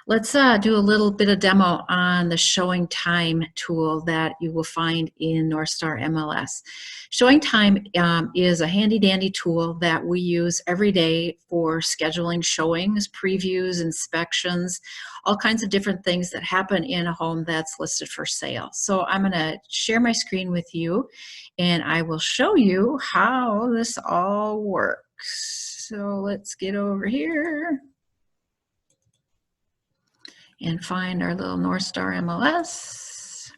Let's do a little bit of demo on the Showing Time tool that you will find in NorthStar MLS. Showing Time is a handy dandy tool that we use every day for scheduling showings, previews, inspections, all kinds of different things that happen in a home that's listed for sale. So I'm going to share my screen with you and I will show you how this all works. So let's get over here and find our little NorthStar MLS.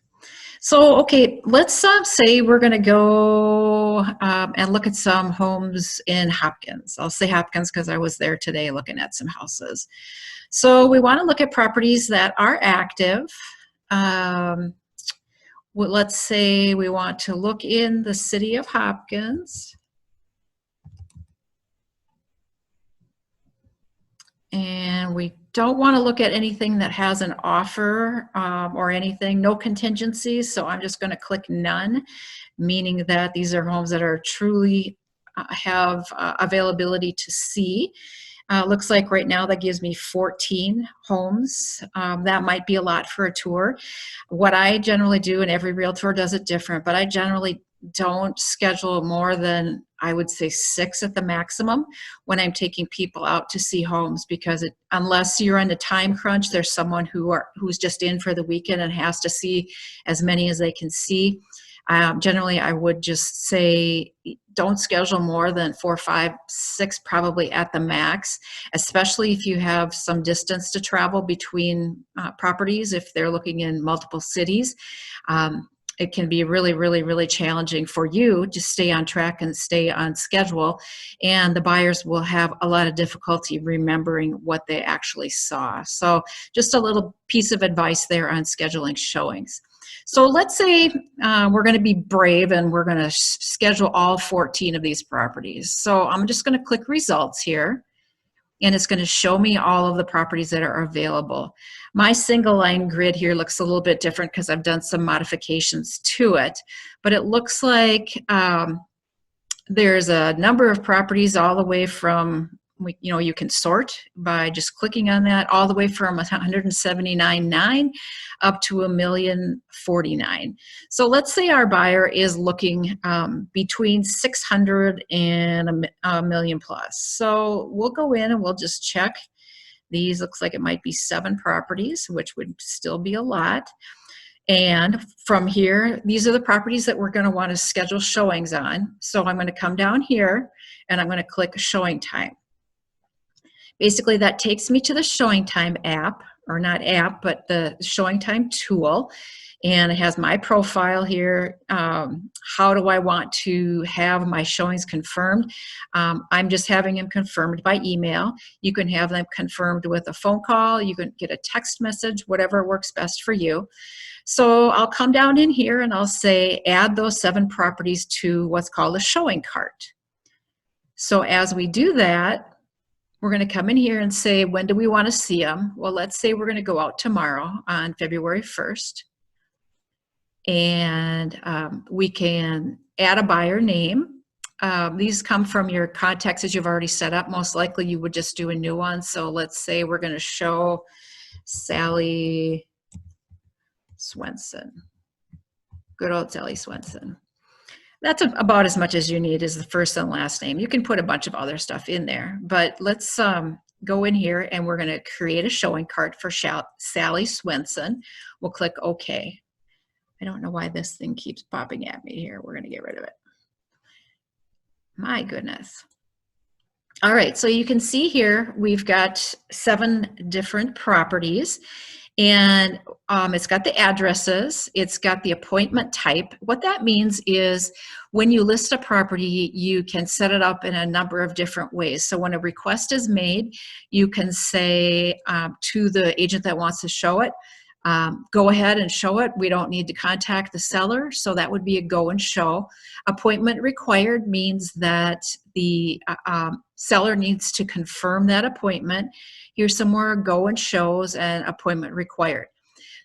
So, okay, let's say we're going to go and look at some homes in Hopkins. I'll say Hopkins because I was there today looking at some houses. So we want to look at properties that are active. Let's say we want to look in the city of Hopkins. And we don't want to look at anything that has an offer or anything, no contingencies. So I'm just going to click none, meaning that these are homes that are truly have availability to see. Looks like right now that gives me 14 homes. That might be a lot for a tour. What I generally do, and every realtor does it different, but I generally don't schedule more than, I would say, 6 at the maximum when I'm taking people out to see homes, because unless you're in a time crunch, there's someone who's just in for the weekend and has to see as many as they can see. Generally, I would just say don't schedule more than 4, 5, 6 probably at the max, especially if you have some distance to travel between properties, if they're looking in multiple cities. It can be really challenging for you to stay on track and stay on schedule, and the buyers will have a lot of difficulty remembering what they actually saw. So just a little piece of advice there on scheduling showings. So let's say we're going to be brave and we're going to schedule all 14 of these properties. So I'm just going to click results here, and it's going to show me all of the properties that are available. My single line grid here looks a little bit different because I've done some modifications to it, but it looks like there's a number of properties all the way from, you can sort by just clicking on that, all the way from 179.9 up to 1,049,000. So let's say our buyer is looking between 600 and a million plus. So we'll go in and we'll just check. These looks like it might be 7 properties, which would still be a lot. And from here, these are the properties that we're going to want to schedule showings on. So I'm going to come down here and I'm going to click Showing Time. Basically, that takes me to the Showing Time app, or not app, but the Showing Time tool. And it has my profile here. How do I want to have my showings confirmed? I'm just having them confirmed by email. You can have them confirmed with a phone call. You can get a text message, whatever works best for you. So I'll come down in here and I'll say add those 7 properties to what's called a showing cart. So as we do that, we're going to come in here and say, when do we want to see them? Well, let's say we're going to go out tomorrow on February 1st. And we can add a buyer name. These come from your contacts that you've already set up. Most likely you would just do a new one. So let's say we're going to show Sally Swenson. Good old Sally Swenson. That's about as much as you need is the first and last name. You can put a bunch of other stuff in there, but let's go in here and we're going to create a showing cart for Sally Swenson. We'll click OK. I don't know why this thing keeps popping at me here. We're going to get rid of it. My goodness. All right, so you can see here we've got 7 different properties, and it's got the addresses, it's got the appointment type. What that means is when you list a property, you can set it up in a number of different ways. So when a request is made, you can say to the agent that wants to show it, go ahead and show it. We don't need to contact the seller, so that would be a go and show. Appointment required means that the seller needs to confirm that appointment. Here's some more go and shows and appointment required.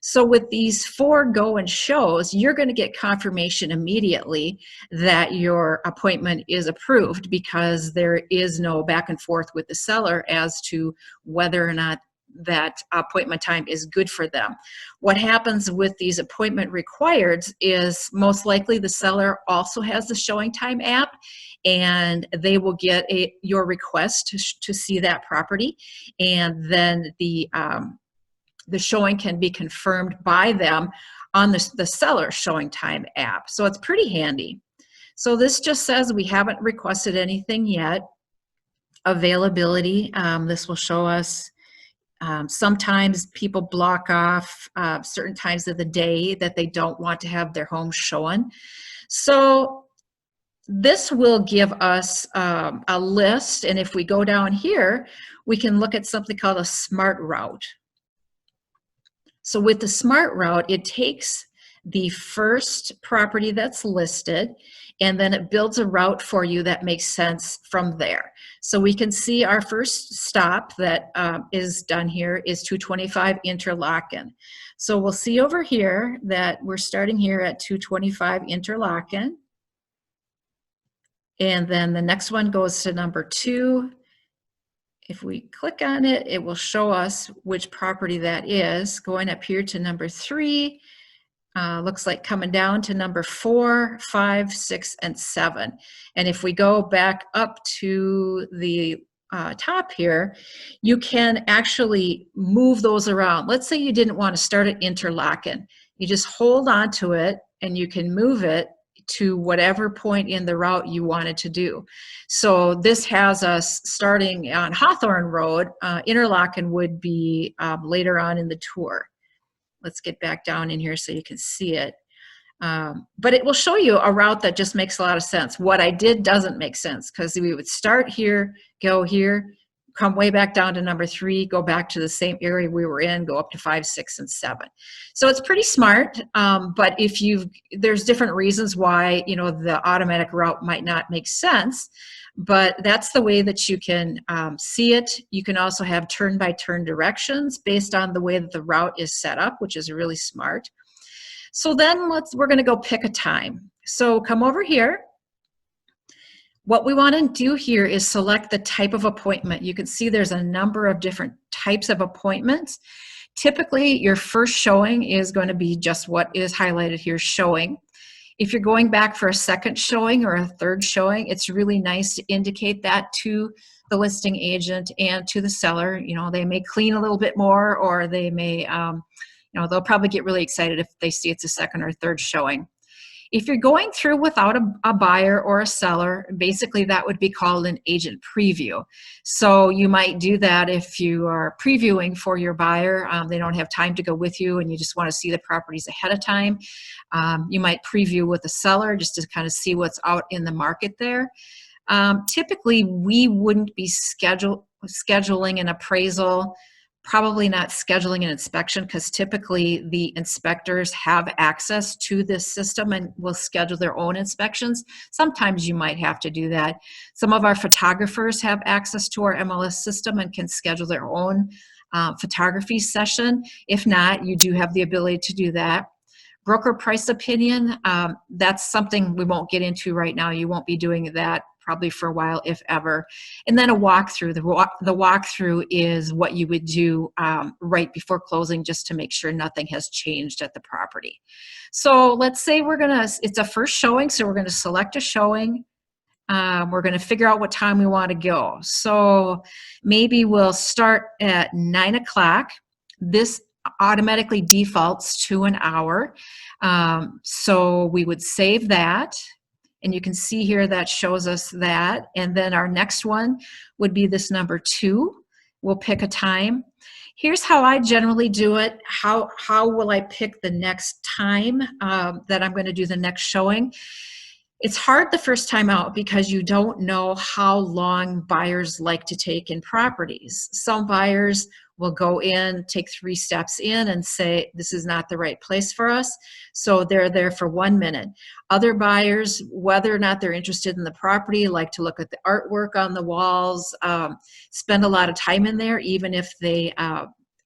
So with these 4 go and shows, you're going to get confirmation immediately that your appointment is approved, because there is no back and forth with the seller as to whether or not that appointment time is good for them. What happens with these appointment requireds is most likely the seller also has the ShowingTime app, and they will get your request to see that property, and then the showing can be confirmed by them on the seller ShowingTime app. So it's pretty handy. So this just says we haven't requested anything yet. Availability, this will show us sometimes people block off certain times of the day that they don't want to have their home shown. So this will give us a list, and if we go down here, we can look at something called a smart route. So with the smart route, it takes the first property that's listed, and then it builds a route for you that makes sense from there. So we can see our first stop that is done here is 225 Interlaken. So we'll see over here that we're starting here at 225 Interlaken. And then the next one goes to number 2. If we click on it, it will show us which property that is. Going up here to number 3, looks like coming down to number 4, 5, 6, and 7. And if we go back up to the top here, you can actually move those around. Let's say you didn't want to start at Interlaken. You just hold on to it and you can move it to whatever point in the route you wanted to do. So this has us starting on Hawthorne Road. Interlaken would be later on in the tour. Let's get back down in here so you can see it. But it will show you a route that just makes a lot of sense. What I did doesn't make sense, because we would start here, go here, come way back down to number 3, go back to the same area we were in, go up to 5, 6, and 7. So it's pretty smart, but if there's different reasons why, you know, the automatic route might not make sense, but that's the way that you can see it. You can also have turn-by-turn directions based on the way that the route is set up, which is really smart. So then we're gonna go pick a time. So come over here. What we want to do here is select the type of appointment. You can see there's a number of different types of appointments. Typically, your first showing is going to be just what is highlighted here, showing. If you're going back for a second showing or a third showing, it's really nice to indicate that to the listing agent and to the seller. You know, they may clean a little bit more, or they may, you know, they'll probably get really excited if they see it's a second or third showing. If you're going through without a buyer or a seller, basically that would be called an agent preview. So you might do that if you are previewing for your buyer. They don't have time to go with you and you just want to see the properties ahead of time. You might preview with a seller just to kind of see what's out in the market there. Typically, we wouldn't be scheduling an appraisal, probably not scheduling an inspection, because typically the inspectors have access to this system and will schedule their own inspections. Sometimes you might have to do that. Some of our photographers have access to our MLS system and can schedule their own photography session. If not, you do have the ability to do that. Broker price opinion, that's something we won't get into right now. You won't be doing that probably for a while, if ever. And then a walkthrough. The walkthrough is what you would do right before closing, just to make sure nothing has changed at the property. So let's say it's a first showing, so we're gonna select a showing. We're gonna figure out what time we wanna go. So maybe we'll start at 9 o'clock. This automatically defaults to an hour. So we would save that. And you can see here that shows us that. And then our next one would be this number 2. We'll pick a time. Here's how I generally do it. How will I pick the next time that I'm going to do the next showing? It's hard the first time out because you don't know how long buyers like to take in properties. Some buyers will go in, take 3 steps in and say, this is not the right place for us. So they're there for 1 minute. Other buyers, whether or not they're interested in the property, like to look at the artwork on the walls, spend a lot of time in there, even if they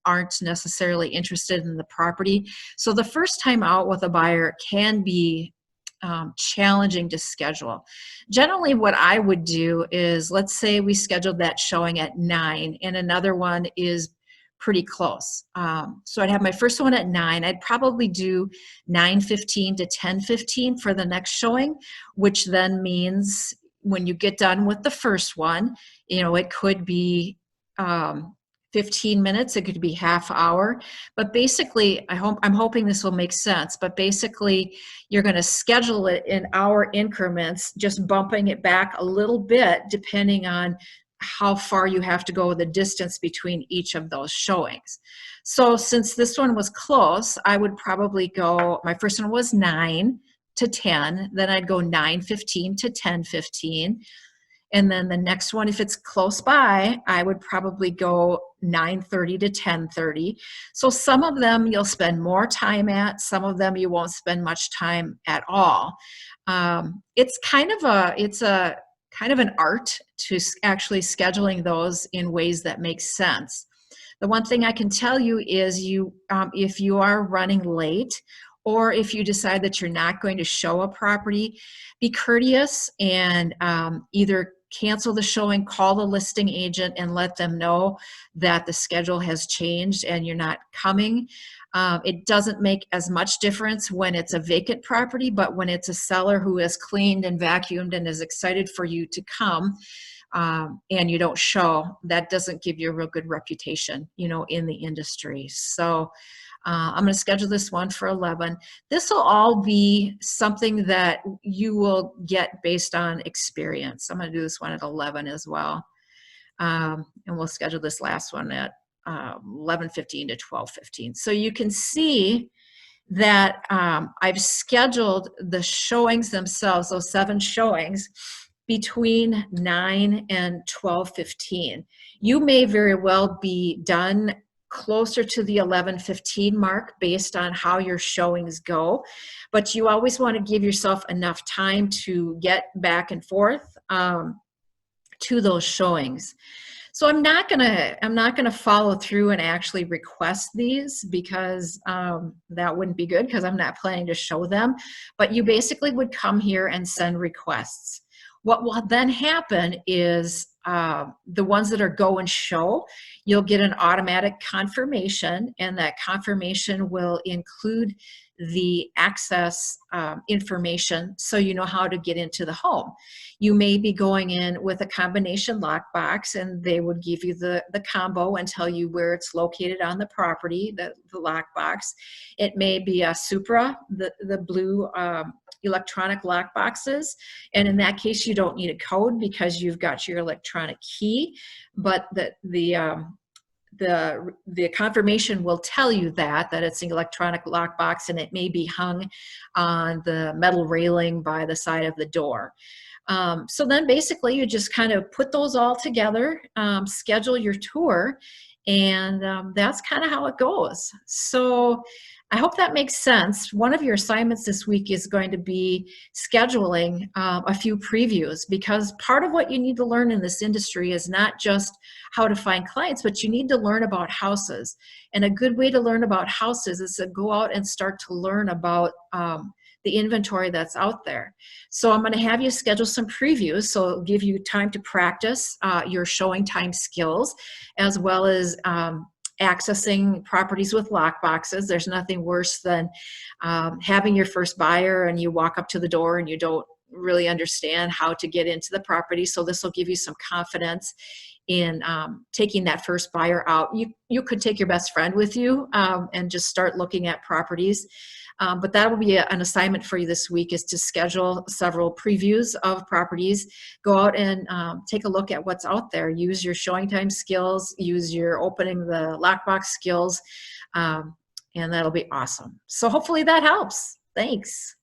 aren't necessarily interested in the property. So the first time out with a buyer can be challenging to schedule. Generally, what I would do is, let's say we scheduled that showing at 9 and another one is pretty close. So I'd have my first one at 9. I'd probably do 9:15 to 10:15 for the next showing, which then means when you get done with the first one, it could be 15 minutes, it could be half hour. But basically, I'm hoping this will make sense. But basically, you're going to schedule it in hour increments, just bumping it back a little bit depending on how far you have to go, the distance between each of those showings. So since this one was close, I would probably go, my first one was 9 to 10, then I'd go 9:15 to 10:15. And then the next one, if it's close by, I would probably go 9:30 to 10:30. So some of them you'll spend more time at, some of them you won't spend much time at all. It's kind of an art to actually scheduling those in ways that make sense. The one thing I can tell you is if you are running late, or if you decide that you're not going to show a property, be courteous and either cancel the showing, call the listing agent and let them know that the schedule has changed and you're not coming. It doesn't make as much difference when it's a vacant property, but when it's a seller who has cleaned and vacuumed and is excited for you to come, and you don't show, that doesn't give you a real good reputation, in the industry. So I'm going to schedule this one for 11. This will all be something that you will get based on experience. I'm going to do this one at 11 as well. And we'll schedule this last one at 11:15 to 12:15. So you can see that I've scheduled the showings themselves, those 7 showings, between 9 and 12:15. You may very well be done closer to the 11:15 mark based on how your showings go, but you always want to give yourself enough time to get back and forth to those showings. So I'm not gonna follow through and actually request these because that wouldn't be good because I'm not planning to show them. But you basically would come here and send requests. What will then happen is the ones that are go and show, you'll get an automatic confirmation, and that confirmation will include the access information so you know how to get into the home. You may be going in with a combination lockbox and they would give you the combo and tell you where it's located on the property, the lockbox. It may be a Supra, the blue electronic lock boxes, and in that case you don't need a code because you've got your electronic key, but the confirmation will tell you that it's an electronic lockbox, and it may be hung on the metal railing by the side of the door. So then basically you just kind of put those all together, schedule your tour, and that's kind of how it goes. So I hope that makes sense. One of your assignments this week is going to be scheduling a few previews, because part of what you need to learn in this industry is not just how to find clients, but you need to learn about houses. And a good way to learn about houses is to go out and start to learn about the inventory that's out there. So I'm going to have you schedule some previews, so it'll give you time to practice your showing time skills, as well as accessing properties with lock boxes. There's nothing worse than having your first buyer and you walk up to the door and you don't really understand how to get into the property. So this will give you some confidence in taking that first buyer out. You could take your best friend with you and just start looking at properties. But that will be an assignment for you this week, is to schedule several previews of properties. Go out and take a look at what's out there. Use your showing time skills, use your opening the lockbox skills, and that'll be awesome. So hopefully that helps. Thanks.